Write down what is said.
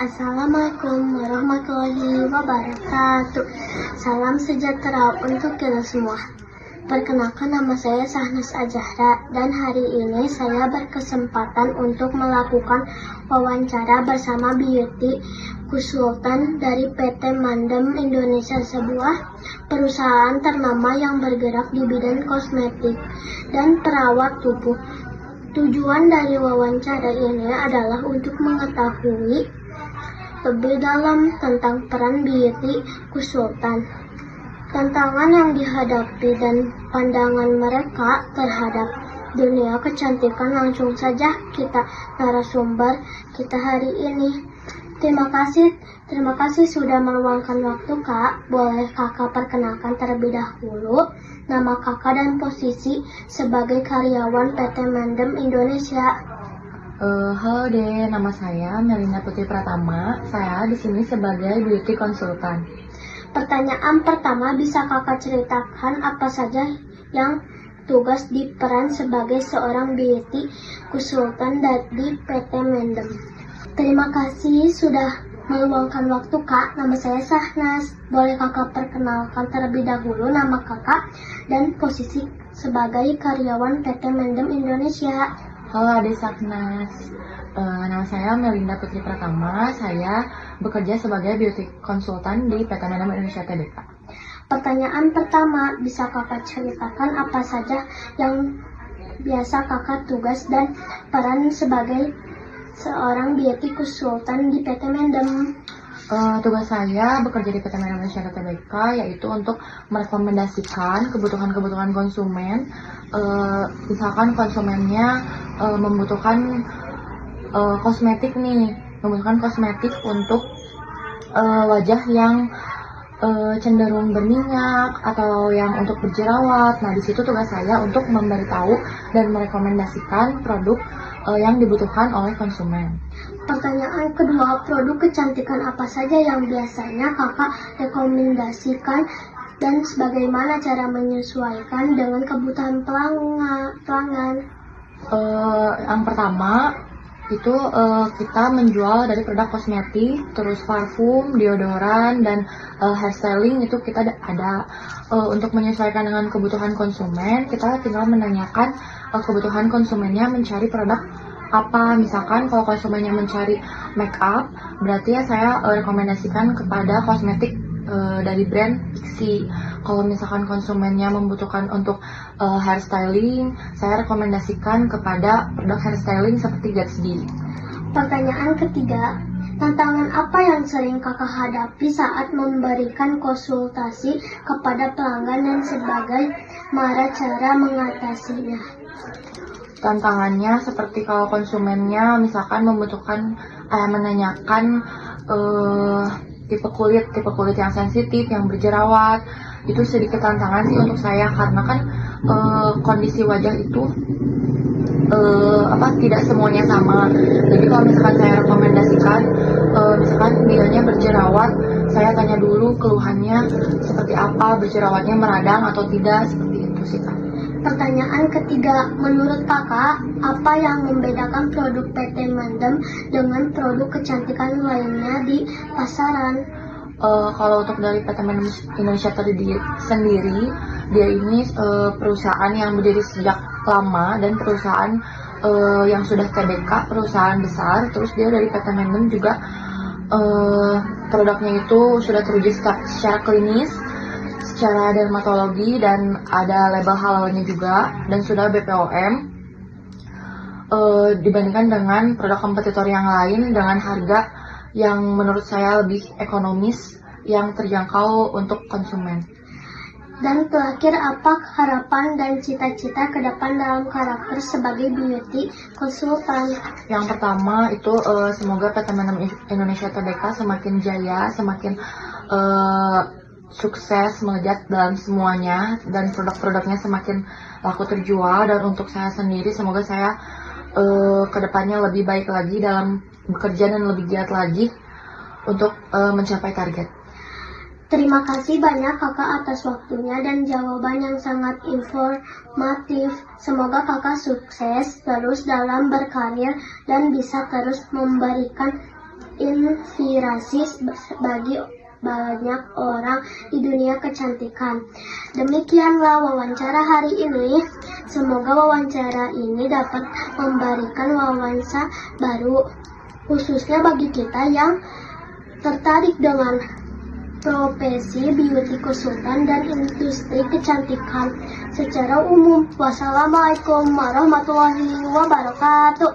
Assalamualaikum warahmatullahi wabarakatuh. Salam sejahtera untuk kita semua. Perkenalkan, nama saya Sahnas Azahra dan hari ini saya berkesempatan untuk melakukan wawancara bersama Beauty Konsultan dari PT Mandem Indonesia, sebuah perusahaan ternama yang bergerak di bidang kosmetik dan perawat tubuh. Tujuan dari wawancara ini adalah untuk mengetahui lebih dalam tentang peran beauty konsultan, tantangan yang dihadapi dan pandangan mereka terhadap dunia kecantikan. Langsung saja kita narasumber kita hari ini. Terima kasih sudah meluangkan waktu, Kak. Boleh Kakak perkenalkan terlebih dahulu nama Kakak dan posisi sebagai karyawan PT Mandem Indonesia. Halo deh, nama saya Melinda Putri Pratama. Saya di sini sebagai beauty konsultan. Pertanyaan pertama, bisa Kakak ceritakan apa saja yang tugas di peran sebagai seorang beauty konsultan di PT Mandem? Terima kasih sudah meluangkan waktu, Kak. Nama saya Sahnas. Boleh Kakak perkenalkan terlebih dahulu nama Kakak dan posisi sebagai karyawan PT Mandem Indonesia? Halo Ade Sahnas, nama saya Melinda Putri Pratama. Saya bekerja sebagai beauty konsultan di PT Mandem Indonesia Tbk. Pertanyaan pertama, bisa Kakak ceritakan apa saja yang biasa Kakak tugas dan peran sebagai seorang beauty konsultan di PT Mandem? Tugas saya bekerja di PT Mandem Indonesia Tbk yaitu untuk merekomendasikan kebutuhan-kebutuhan konsumen. Misalkan konsumennya membutuhkan kosmetik untuk wajah yang cenderung berminyak atau yang untuk berjerawat. Nah, di situ tugas saya untuk memberitahu dan merekomendasikan produk yang dibutuhkan oleh konsumen. Pertanyaan kedua, produk kecantikan apa saja yang biasanya Kakak rekomendasikan dan bagaimana cara menyesuaikan dengan kebutuhan pelanggan? Yang pertama itu kita menjual dari produk kosmetik, terus parfum, deodoran, dan hairstyling. Itu kita ada untuk menyesuaikan dengan kebutuhan konsumen. Kita tinggal menanyakan kebutuhan konsumennya mencari produk apa. Misalkan kalau konsumennya mencari make up, berarti ya saya rekomendasikan kepada kosmetik dari brand Pixi. Kalau misalkan konsumennya membutuhkan untuk hairstyling, saya rekomendasikan kepada produk hairstyling seperti Gatsby. Pertanyaan ketiga, tantangan apa yang sering Kakak hadapi saat memberikan konsultasi kepada pelanggan dan bagaimana cara mengatasinya? Tantangannya seperti kalau konsumennya misalkan membutuhkan menanyakan tipe kulit yang sensitif, yang berjerawat, itu sedikit tantangan sih untuk saya, karena kan kondisi wajah itu tidak semuanya sama. Jadi kalau misalkan saya rekomendasikan misalkan dianya berjerawat, saya tanya dulu keluhannya seperti apa, berjerawatnya meradang atau tidak, seperti itu sih, Kak. Pertanyaan ketiga, menurut Kakak, apa yang membedakan produk PT Mandem dengan produk kecantikan lainnya di pasaran? Kalau untuk dari PT Mandem Indonesia sendiri, dia ini perusahaan yang berdiri sejak lama dan perusahaan yang sudah TBK, perusahaan besar. Terus dia dari PT Mandem juga produknya itu sudah teruji secara klinis, secara dermatologi, dan ada label halalnya juga, dan sudah BPOM. Dibandingkan dengan produk kompetitor yang lain dengan harga yang menurut saya lebih ekonomis, yang terjangkau untuk konsumen. Dan terakhir, apa harapan dan cita-cita ke depan dalam karakter sebagai beauty konsultan? Yang pertama itu semoga PT Mandem Indonesia Tbk semakin jaya, semakin sukses, melejit dalam semuanya, dan produk-produknya semakin laku terjual. Dan untuk saya sendiri, semoga saya kedepannya lebih baik lagi dalam bekerja dan lebih giat lagi untuk mencapai target. Terima kasih banyak Kakak atas waktunya dan jawaban yang sangat informatif. Semoga Kakak sukses terus dalam berkarir dan bisa terus memberikan inspirasi bagi banyak orang di dunia kecantikan. Demikianlah wawancara hari ini. Semoga wawancara ini dapat memberikan wawasan baru, khususnya bagi kita yang tertarik dengan profesi beauty consultant dan industri kecantikan secara umum. Wassalamualaikum warahmatullahi wabarakatuh.